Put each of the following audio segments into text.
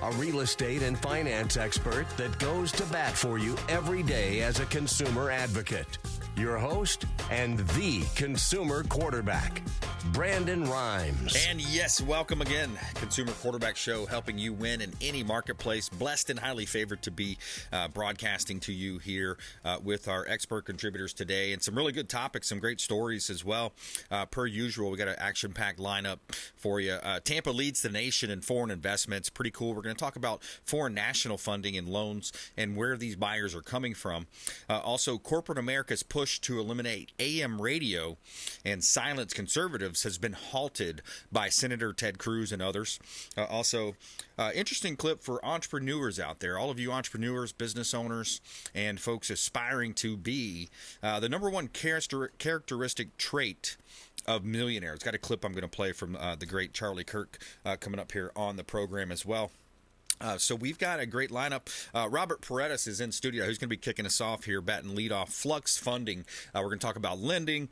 a real estate and finance expert that goes to bat for you every day as a consumer advocate. Your host and the consumer quarterback, Brandon Rhymes. And yes, welcome again. Consumer Quarterback Show, helping you win in any marketplace. Blessed and highly favored to be broadcasting to you here with our expert contributors today, and some really good topics, some great stories as well. Per usual, we got an action-packed lineup for you. Tampa leads the nation in foreign investments. Pretty cool. We're going to talk about foreign national funding and loans and where these buyers are coming from. Also, corporate America's push to eliminate AM radio and silence conservatives has been halted by Senator Ted Cruz and others. Interesting clip for entrepreneurs out there, all of you entrepreneurs, business owners, and folks aspiring to be the number one characteristic trait of millionaires. Got a clip I'm going to play from the great Charlie Kirk coming up here on the program as well. So we've got a great lineup. Robert Paredes is in studio. Who's going to be kicking us off here, batting lead off. Fluxx Funding. We're going to talk about lending,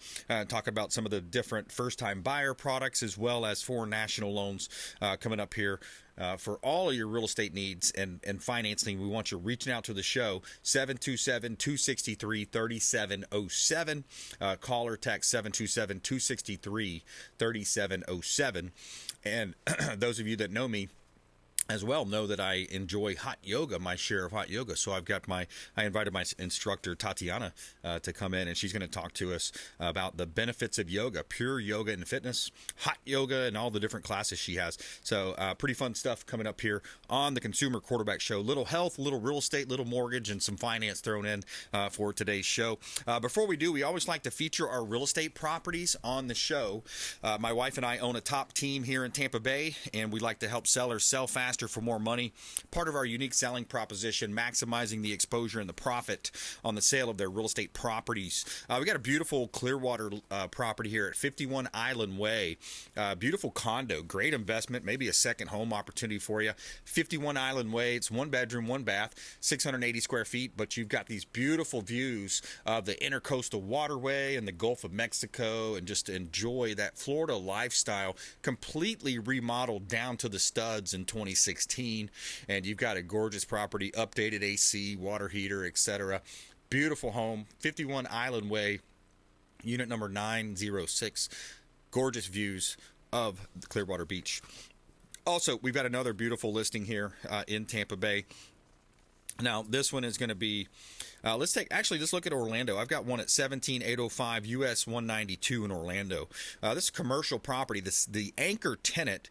talk about some of the different first-time buyer products, as well as foreign national loans coming up here. For all of your real estate needs and financing, we want you reaching out to the show, 727-263-3707. Call or text 727-263-3707. And those of you that know me as well know that I enjoy hot yoga, my share of hot yoga. So I invited my instructor, Tatiana, to come in, and she's going to talk to us about the benefits of yoga, pure yoga and fitness, hot yoga, and all the different classes she has. So pretty fun stuff coming up here on the Consumer Quarterback Show. Little health, little real estate, little mortgage, and some finance thrown in for today's show. Before we do, we always like to feature our real estate properties on the show. My wife and I own a top team here in Tampa Bay, and we like to help sellers sell fast for more money. Part of our unique selling proposition, maximizing the exposure and the profit on the sale of their real estate properties. We got a beautiful Clearwater property here at 51 Island Way. Beautiful condo, great investment, maybe a second home opportunity for you. 51 Island Way. It's one bedroom, one bath, 680 square feet, but you've got these beautiful views of the Intercoastal Waterway and the Gulf of Mexico, and just enjoy that Florida lifestyle, completely remodeled down to the studs in 2016, and you've got a gorgeous property, updated AC, water heater, etc. Beautiful home, 51 Island Way, unit number 906. Gorgeous views of the Clearwater Beach. Also, we've got another beautiful listing here in Tampa Bay. Now, this one is going to be, let's look at Orlando. I've got one at 17805 US 192 in Orlando. This is commercial property. The anchor tenant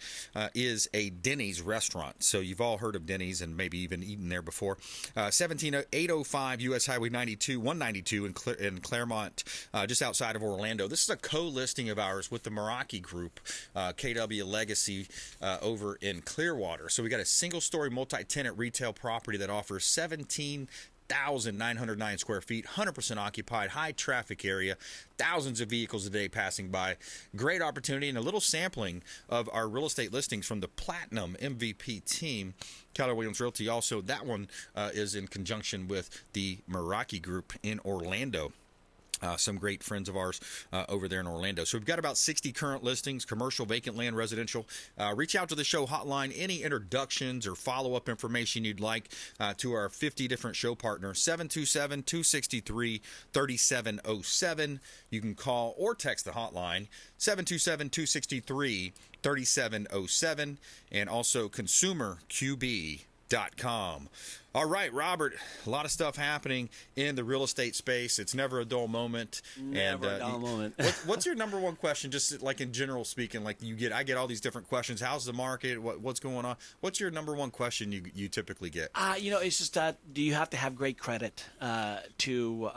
is a Denny's restaurant. So you've all heard of Denny's and maybe even eaten there before. 17805 US Highway 192 in Claremont, just outside of Orlando. This is a co-listing of ours with the Meraki Group, KW Legacy over in Clearwater. So we got a single-story multi-tenant retail property that offers 17,909 square feet, 100% occupied, high traffic area, thousands of vehicles a day passing by. Great opportunity, and a little sampling of our real estate listings from the Platinum MVP team, Keller Williams Realty. Also, that one is in conjunction with the Meraki Group in Orlando. Some great friends of ours over there in Orlando. So we've got about 60 current listings, commercial, vacant land, residential. Reach out to the show hotline. Any introductions or follow-up information you'd like to our 50 different show partners, 727-263-3707. You can call or text the hotline, 727-263-3707, and also consumerqb.com. All right, Robert, a lot of stuff happening in the real estate space. It's never a dull moment. Never a dull moment. What's your number one question, just like in general speaking? Like I get all these different questions. How's the market? What's going on? What's your number one question you typically get? It's just that, do you have to have great credit to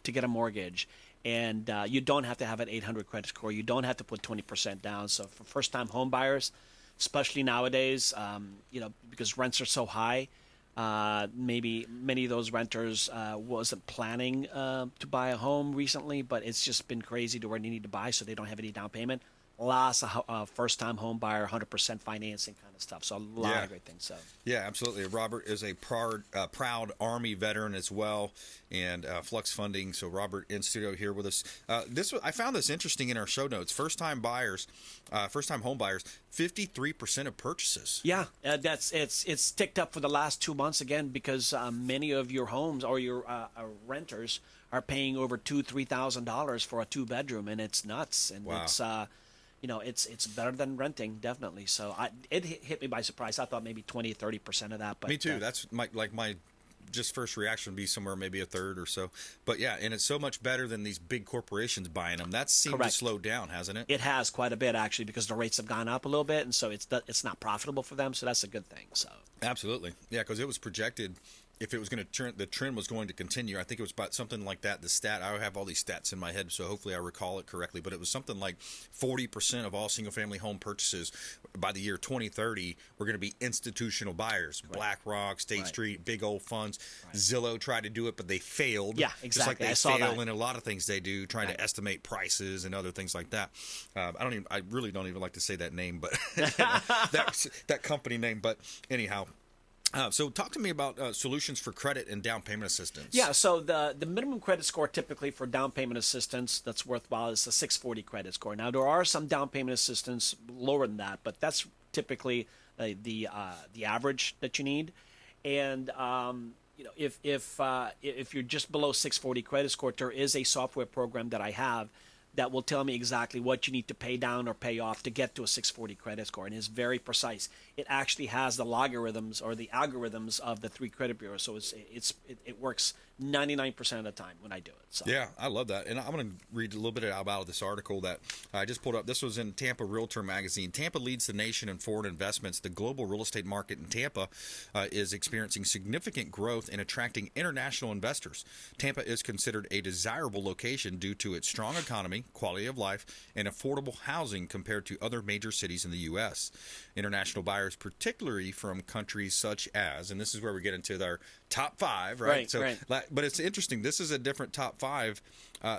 get a mortgage? And you don't have to have an 800 credit score. You don't have to put 20% down. So for first-time home buyers, especially nowadays, because rents are so high, maybe many of those renters wasn't planning to buy a home recently, but it's just been crazy to where they need to buy, so they don't have any down payment. lots of first-time home buyer, 100% financing kind of stuff. So a lot of great things. So yeah, absolutely. Robert is a proud Army veteran as well, and Fluxx Funding. So Robert in studio here with us. I found this interesting in our show notes. First-time home buyers, 53% of purchases. Yeah, it's ticked up for the last 2 months again because many of your homes or your renters are paying over $2,000-$3,000 for a 2-bedroom, and it's nuts. And wow. It's better than renting, definitely. So it hit me by surprise. I thought maybe 20-30% of that. But me too. That's my just first reaction would be somewhere maybe a third or so. But yeah, and it's so much better than these big corporations buying them. That seemed to slow down, hasn't it? It has quite a bit actually, because the rates have gone up a little bit, and so it's not profitable for them. So that's a good thing. So absolutely, yeah, because it was projected. If it was going to the trend was going to continue, I think it was about something like that. The stat, I have all these stats in my head, so hopefully I recall it correctly. But it was something like 40% of all single-family home purchases by the year 2030 were going to be institutional buyers. Right. BlackRock, State Street, big old funds. Right. Zillow tried to do it, but they failed. Yeah, exactly. Just like they I saw fail that in a lot of things they do, trying to estimate prices and other things like that. I really don't even like to say that name, but that company name. But anyhow. So talk to me about solutions for credit and down payment assistance. Yeah, so the minimum credit score typically for down payment assistance that's worthwhile is a 640 credit score. Now, there are some down payment assistance lower than that, but that's typically the average that you need. And if you're just below 640 credit score, there is a software program that I have that will tell me exactly what you need to pay down or pay off to get to a 640 credit score, and it's very precise. It actually has the logarithms or the algorithms of the 3 credit bureaus, so it works 99% of the time when I do it. So. Yeah, I love that, and I'm going to read a little bit about this article that I just pulled up. This was in Tampa Realtor magazine. Tampa leads the nation in foreign investments. The global real estate market in Tampa is experiencing significant growth in attracting international investors. Tampa is considered a desirable location due to its strong economy, quality of life, and affordable housing compared to other major cities in the U.S. International buyers, particularly from countries such as, and this is where we get into our top 5, right? But it's interesting. This is a different top 5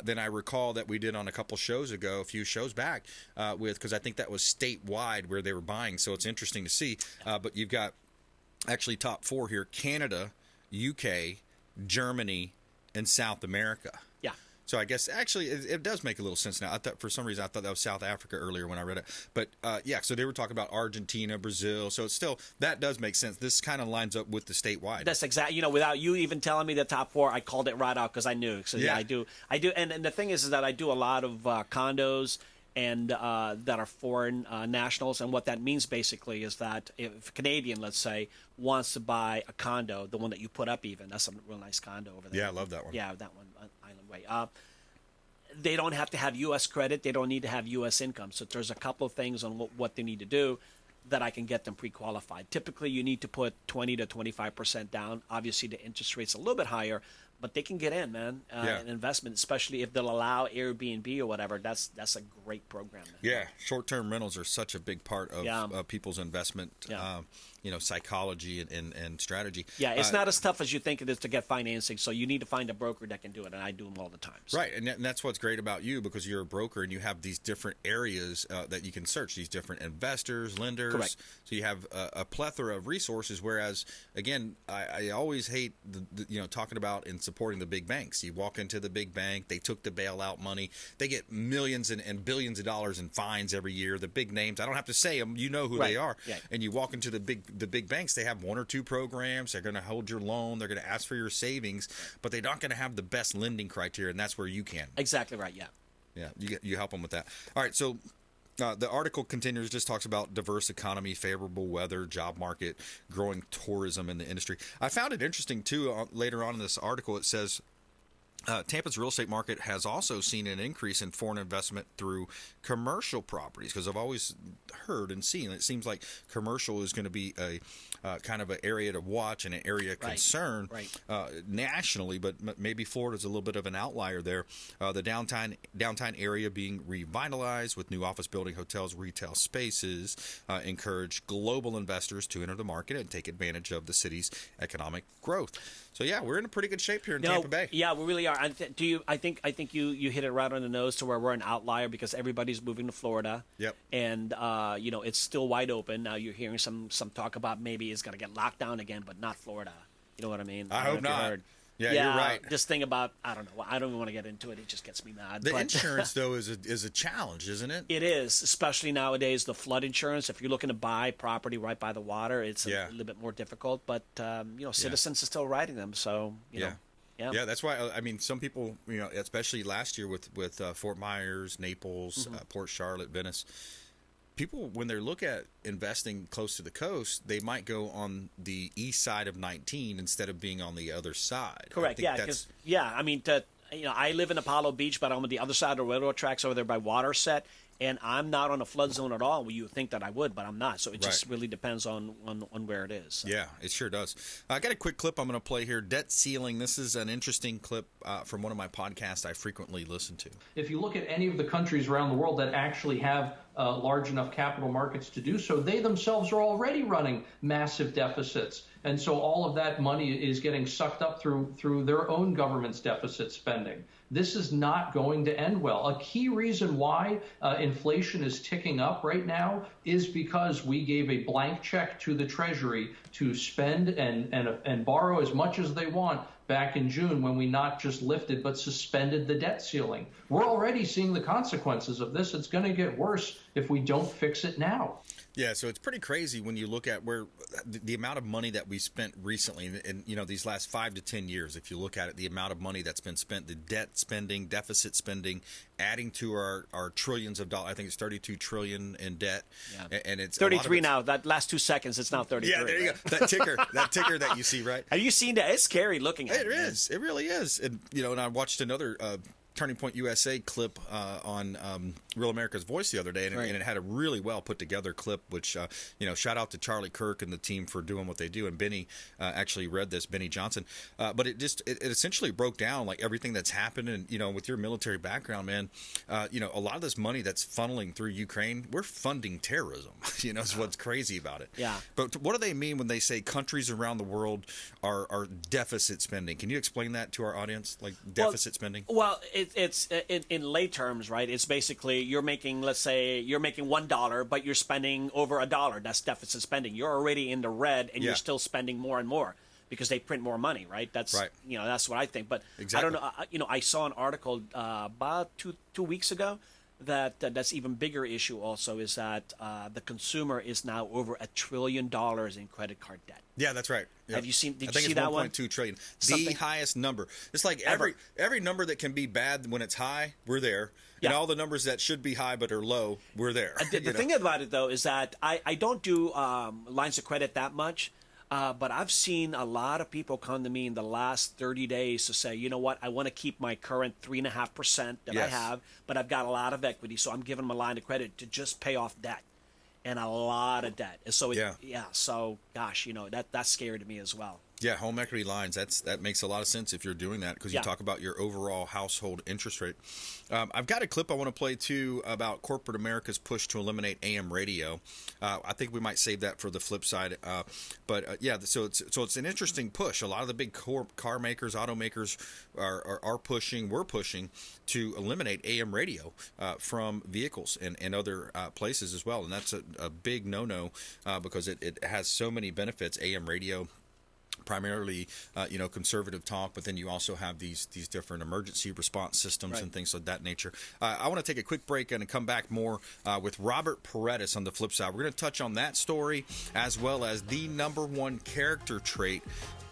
than I recall that we did on a few shows back, because I think that was statewide where they were buying. So it's interesting to see. But you've got actually top 4 here: Canada, UK, Germany, and South America. Yeah. So I guess actually it does make a little sense now. I thought for some reason that was South Africa earlier when I read it. But yeah, so they were talking about Argentina, Brazil. So it's still, that does make sense. This kind of lines up with the statewide. That's exactly, without you even telling me the top 4, I called it right out because I knew. So yeah, I do. And the thing is that I do a lot of condos and that are foreign nationals. And what that means basically is that if a Canadian, let's say, wants to buy a condo, the one that you put up even, that's a real nice condo over there. Yeah, I love that one. Yeah, that one, Island Way. They don't have to have U.S. credit. They don't need to have U.S. income. So there's a couple of things on what they need to do that I can get them pre-qualified. Typically, you need to put 20 to 25% down. Obviously, the interest rate's a little bit higher, but they can get in, man. An investment, especially if they'll allow Airbnb or whatever. That's a great program, man. Yeah, short-term rentals are such a big part of people's investment. Psychology and strategy. Yeah, it's not as tough as you think it is to get financing, so you need to find a broker that can do it, and I do them all the time. So. Right, and that's what's great about you, because you're a broker and you have these different areas that you can search, these different investors, lenders. Correct. So you have a plethora of resources, whereas, again, I always hate talking about and supporting the big banks. You walk into the big bank, they took the bailout money, they get millions and billions of dollars in fines every year. The big names, I don't have to say them, you know who they are. Right. And you walk into the big banks, they have 1 or 2 programs. They're going to hold your loan. They're going to ask for your savings, but they're not going to have the best lending criteria, and that's where you can. Exactly right, yeah. Yeah, you help them with that. All right, so the article continues, just talks about diverse economy, favorable weather, job market, growing tourism in the industry. I found it interesting, too, later on in this article, it says, Tampa's real estate market has also seen an increase in foreign investment through commercial properties, because I've always heard and seen it seems like commercial is going to be a kind of an area to watch and an area of concern nationally, but maybe Florida's a little bit of an outlier there. The downtown area being revitalized with new office building, hotels, retail spaces, encourage global investors to enter the market and take advantage of the city's economic growth. So yeah, we're in a pretty good shape here in Tampa Bay. Yeah, we really are. are. I think you hit it right on the nose to where we're an outlier because everybody's moving to Florida. Yep. And it's still wide open. Now you're hearing some talk about maybe it's going to get locked down again, but not Florida. You know what I mean? I hope not. Yeah, you're right. This thing about, I don't know. I don't even want to get into it. It just gets me mad. The insurance, though, is a challenge, isn't it? It is, especially nowadays, the flood insurance. If you're looking to buy property right by the water, it's a little bit more difficult. But, citizens are still writing them. So, you know. Yeah, that's why, some people, especially last year with Fort Myers, Naples, Port Charlotte, Venice, people, when they look at investing close to the coast, they might go on the east side of 19 instead of being on the other side. Correct. I live in Apollo Beach, but I'm on the other side of the railroad tracks over there by Waterset, and I'm not on a flood zone at all. Well, you would think that I would, but I'm not. So it just really depends on where it is. So. Yeah, it sure does. I got a quick clip I'm going to play here. Debt ceiling. This is an interesting clip from one of my podcasts I frequently listen to. If you look at any of the countries around the world that actually have large enough capital markets to do so, they themselves are already running massive deficits. And so all of that money is getting sucked up through their own government's deficit spending. This is not going to end well. A key reason why inflation is ticking up right now is because we gave a blank check to the Treasury to spend and borrow as much as they want back in June when we not just lifted but suspended the debt ceiling. We're already seeing the consequences of this. It's going to get worse if we don't fix it now. Yeah, so it's pretty crazy when you look at where the amount of money that we spent recently in these last 5 to 10 years. If you look at it, the amount of money that's been spent, the debt spending, deficit spending, adding to our trillions of dollars. I think it's 32 trillion in debt, and it's 33 now. That last 2 seconds, it's now 33. Yeah, there you go. That ticker that you see, right? Have you seen that? It's scary looking at it. It is. It really is. And and I watched another Turning Point USA clip on Real America's Voice the other day, and it had a really well put together clip. Which shout out to Charlie Kirk and the team for doing what they do. And Benny actually read this, Benny Johnson. But it essentially broke down like everything that's happened. And with your military background, man, a lot of this money that's funneling through Ukraine, we're funding terrorism. Is what's crazy about it. Yeah. But what do they mean when they say countries around the world are deficit spending? Can you explain that to our audience, like deficit spending? Well, it's in lay terms, right? It's basically you're making, let's say, you're making $1, but you're spending over $1. That's deficit spending. You're already in the red, and you're still spending more and more because they print more money, right? That's right. That's what I think. But exactly. I don't know. I saw an article about two weeks ago that's even bigger issue. Also, is that the consumer is now over $1 trillion in credit card debt. Yeah, that's right. Yep. Have you seen? Did I you think see it's that one? 1.2 trillion. The highest number. It's like every number that can be bad when it's high, we're there. And all the numbers that should be high but are low, we're there. The thing about it, though, is that I don't do lines of credit that much. But I've seen a lot of people come to me in the last 30 days to say, you know what, I want to keep my current 3.5% that I have, but I've got a lot of equity, so I'm giving them a line of credit to just pay off debt. And a lot of debt. And so, so, gosh, that's scary to me as well. Yeah, home equity lines, that makes a lot of sense if you're doing that because you talk about your overall household interest rate. I've got a clip I want to play, too, about corporate America's push to eliminate AM radio. I think we might save that for the flip side. So it's an interesting push. A lot of the big car makers, automakers are pushing, we're pushing to eliminate AM radio from vehicles and other places as well. And that's a big no-no because it has so many benefits, AM radio. Primarily, conservative talk, but then you also have these different emergency response systems and things of that nature. I want to take a quick break and come back more with Robert Paredes on the flip side. We're going to touch on that story as well as the number one character trait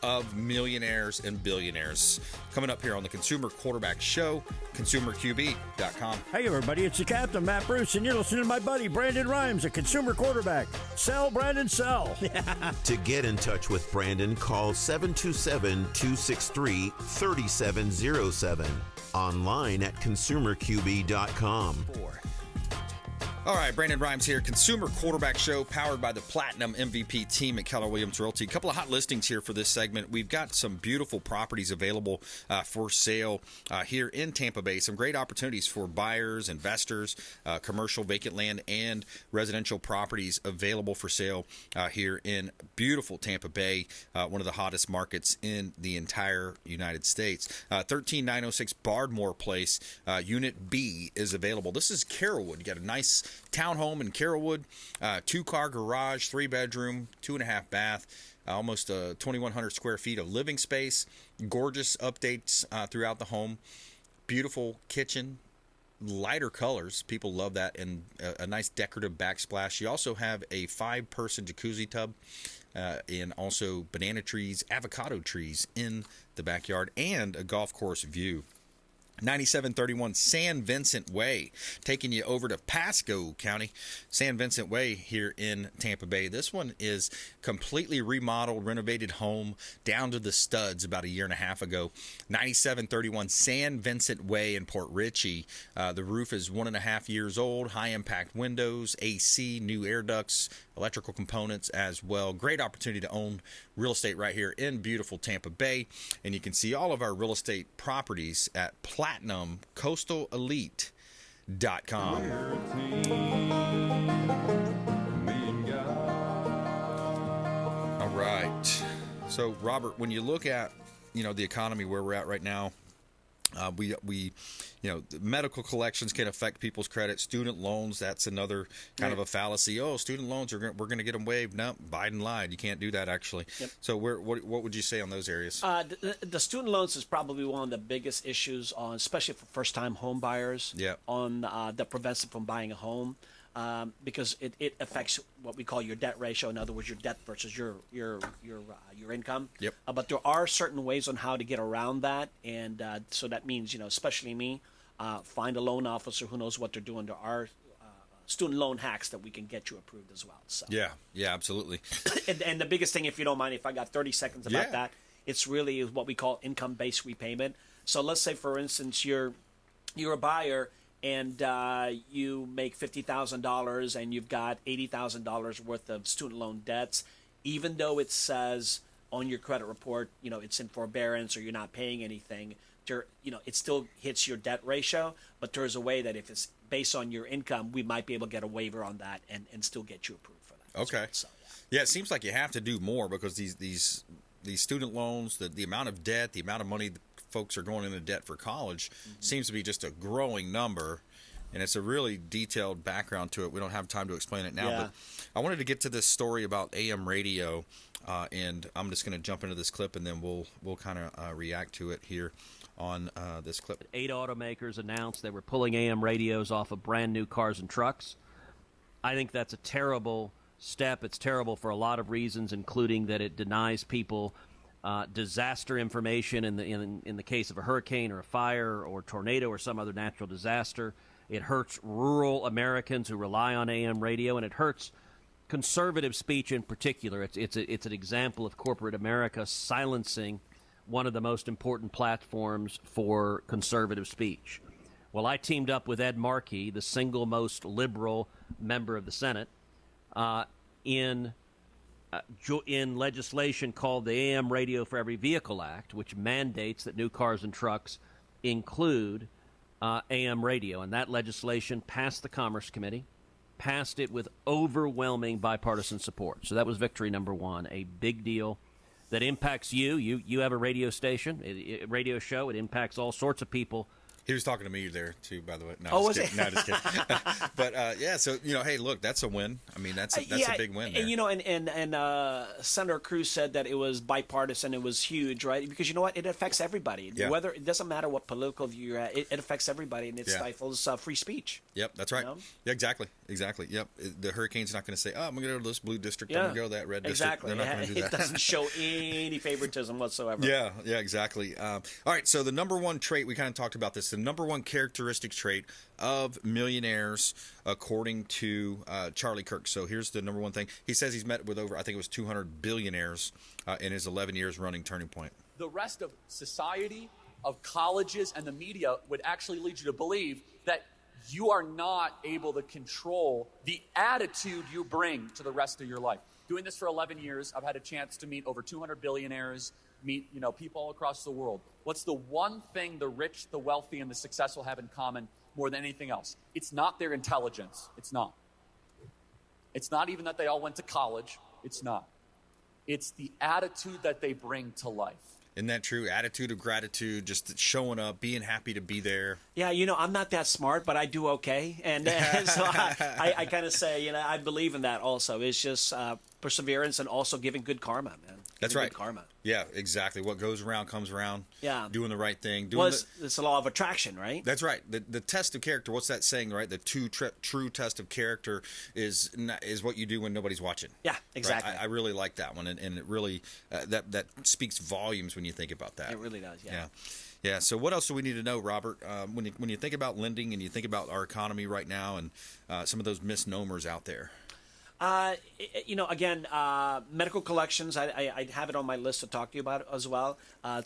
of millionaires and billionaires. Coming up here on the Consumer Quarterback Show, consumerqb.com. Hey, everybody, it's the Captain, Matt Bruce, and you're listening to my buddy, Brandon Rhymes, a consumer quarterback. Sell, Brandon, sell. To get in touch with Brandon, call 727-263-3707. Online at consumerqb.com. All right, Brandon Rhymes here, Consumer Quarterback Show, powered by the Platinum MVP team at Keller Williams Realty. A couple of hot listings here for this segment. We've got some beautiful properties available for sale here in Tampa Bay. Some great opportunities for buyers, investors, commercial, vacant land, and residential properties available for sale here in beautiful Tampa Bay, one of the hottest markets in the entire United States. 13906 Bardmore Place, Unit B is available. This is Carrollwood. You got a nice townhome in Carrollwood, 2-car garage, 3-bedroom, 2.5 bath, almost 2,100 square feet of living space. Gorgeous updates throughout the home. Beautiful kitchen, lighter colors. People love that, and a nice decorative backsplash. You also have a 5-person jacuzzi tub, and also banana trees, avocado trees in the backyard, and a golf course view. 9731 San Vincent Way, taking you over to Pasco County. San Vincent Way here in Tampa Bay. This one is completely remodeled, renovated home down to the studs about a year and a half ago. 9731 San Vincent Way in Port Richey. The roof is 1.5 years old, high impact windows, AC, new air ducts, electrical components as well. Great opportunity to own real estate right here in beautiful Tampa Bay. And you can see all of our real estate properties at PlatinumCoastalElite.com. All right. So, Robert, when you look at, the economy where we're at right now, we the medical collections can affect people's credit. Student loans, that's another kind of a fallacy. Oh, student loans, we're going to get them waived. No, Biden lied. You can't do that, actually. Yep. So what would you say on those areas? The student loans is probably one of the biggest issues, especially for first-time home buyers, that prevents them from buying a home. Because it affects what we call your debt ratio. In other words, your debt versus your income. Yep. But there are certain ways on how to get around that, and so that means, especially me, find a loan officer who knows what they're doing. There are student loan hacks that we can get you approved as well. So. Yeah, absolutely. and the biggest thing, if you don't mind, if I got 30 seconds about that, it's really what we call income-based repayment. So let's say, for instance, you're a buyer, and you make $50,000 and you've got $80,000 worth of student loan debts, even though it says on your credit report, it's in forbearance or you're not paying anything, it still hits your debt ratio, but there's a way that if it's based on your income, we might be able to get a waiver on that and still get you approved for that. Okay. Well. So, yeah, it seems like you have to do more because these student loans, the amount of debt, the amount of money folks are going into debt for college seems to be just a growing number, and it's a really detailed background to it. We don't have time to explain it now, but I wanted to get to this story about AM radio, and I'm just going to jump into this clip, and then we'll kind of react to it here on this clip. 8 automakers announced they were pulling AM radios off of brand new cars and trucks. I think that's a terrible step. It's terrible for a lot of reasons, including that it denies people disaster information in the case of a hurricane or a fire or tornado or some other natural disaster. It hurts rural Americans who rely on AM radio, and it hurts conservative speech in particular. It's an example of corporate America silencing one of the most important platforms for conservative speech. Well, I teamed up with Ed Markey, the single most liberal member of the Senate, in legislation called the AM Radio for Every Vehicle Act, which mandates that new cars and trucks include AM radio. And that legislation passed the Commerce Committee, passed it with overwhelming bipartisan support. So that was victory number one, a big deal that impacts you. You have a radio station, a radio show. It impacts all sorts of people. He was talking to me there, too, by the way. No, was it? No, just kidding. But, so, hey, look, that's a win. I mean, that's a big win there. And Senator Cruz said that it was bipartisan. It was huge, right? Because you know what? It affects everybody. Yeah. Whether it doesn't matter what political view you're at, it affects everybody, and it stifles free speech. Yep, that's right. Yeah, exactly. Yep. The hurricane's not going to say, I'm going to go to this blue district, I'm going to go to that red district. They're not going to do that. It doesn't show any favoritism whatsoever. Yeah, exactly. All right, so the number one trait, we kind of talked about this, the number one characteristic trait of millionaires, according to Charlie Kirk. So here's the number one thing. He says he's met with over, I think it was 200 billionaires in his 11 years running Turning Point. The rest of society, of colleges, and the media would actually lead you to believe that you are not able to control the attitude you bring to the rest of your life. Doing this for 11 years, I've had a chance to meet over 200 billionaires, meet people all across the world. What's the one thing the rich, the wealthy, and the successful have in common more than anything else? It's not their intelligence. It's not. It's not even that they all went to college. It's not. It's the attitude that they bring to life. Isn't that true? Attitude of gratitude, just showing up, being happy to be there. Yeah, I'm not that smart, but I do okay. And so I kind of say, I believe in that also. It's just perseverance and also giving good karma, man. That's giving right. Good karma. Yeah, exactly. What goes around comes around. Yeah. Doing the right thing. It's a law of attraction, right? That's right. The test of character, what's that saying, right? The true test of character is what you do when nobody's watching. Yeah, exactly. Right? I really like that one, and it really, that speaks volumes when you think about that. It really does, yeah. Yeah. So what else do we need to know, Robert? When you think about lending and you think about our economy right now and some of those misnomers out there? Again, medical collections, I have it on my list to talk to you about as well.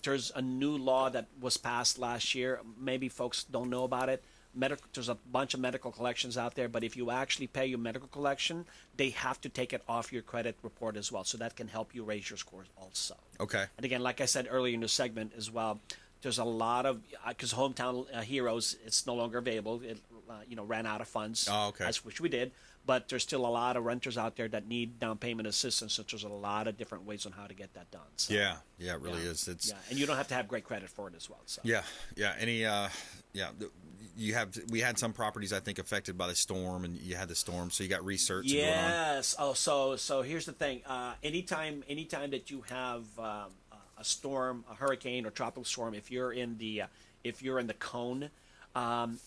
There's a new law that was passed last year. Maybe folks don't know about it. There's a bunch of medical collections out there, but if you actually pay your medical collection, they have to take it off your credit report as well. So that can help you raise your scores also. Okay. And again, like I said earlier in the segment as well, there's a lot of, because Hometown Heroes, it's no longer available. It, ran out of funds, which we did. But there's still a lot of renters out there that need down payment assistance. So there's a lot of different ways on how to get that done. So, yeah, it really is. It's and you don't have to have great credit for it as well. So. Yeah. We had some properties I think affected by the storm, and you had the storm, so you got research. Yes. Oh, so here's the thing. Anytime that you have a storm, a hurricane or tropical storm, if you're in the cone.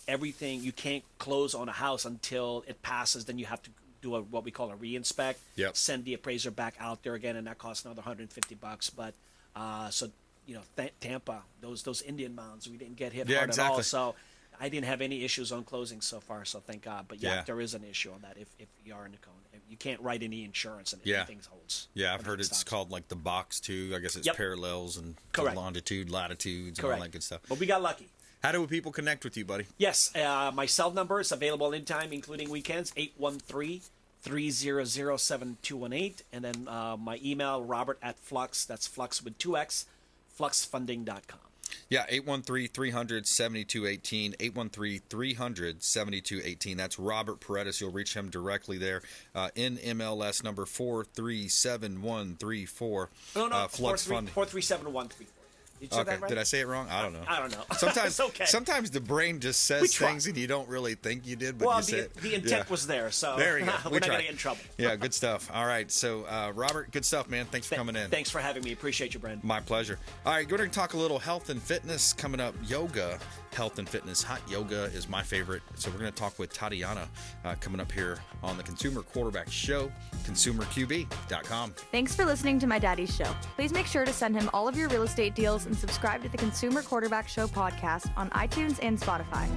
Everything, you can't close on a house until it passes. Then you have to do what we call a re-inspect. Yep. Send the appraiser back out there again, and that costs another $150. But Tampa, those Indian mounds, we didn't get hit hard at all. So I didn't have any issues on closing so far. So thank God. But there is an issue on that if you are in the cone. You can't write any insurance and everything holds. Yeah, I've heard it's called like the box too. I guess it's parallels and longitude, latitudes, and all that good stuff. But we got lucky. How do people connect with you, buddy? Yes, my cell number is available anytime, including weekends, 813-300-7218. And then my email, Robert@Fluxx, that's Fluxx with 2X, FluxxFunding.com. Yeah, 813-300-7218, 813-300-7218. That's Robert Paredes. You'll reach him directly there. NMLS number 437134. No, Fluxx Funding. 437134. Did you say that right? Did I say it wrong? I don't know. Sometimes sometimes the brain just says things and you don't really think you did, but you say it. The intent was there, so there you go. we're not going to get in trouble. Yeah, good stuff. All right, so Robert, good stuff, man. Thanks for coming in. Thanks for having me. Appreciate you, Brandon. My pleasure. All right, we're going to talk a little health and fitness coming up. Yoga, health and fitness. Hot yoga is my favorite. So we're going to talk with Tatiana coming up here on the Consumer Quarterback Show, consumerqb.com. Thanks for listening to my daddy's show. Please make sure to send him all of your real estate deals and subscribe to the Consumer Quarterback Show podcast on iTunes and Spotify.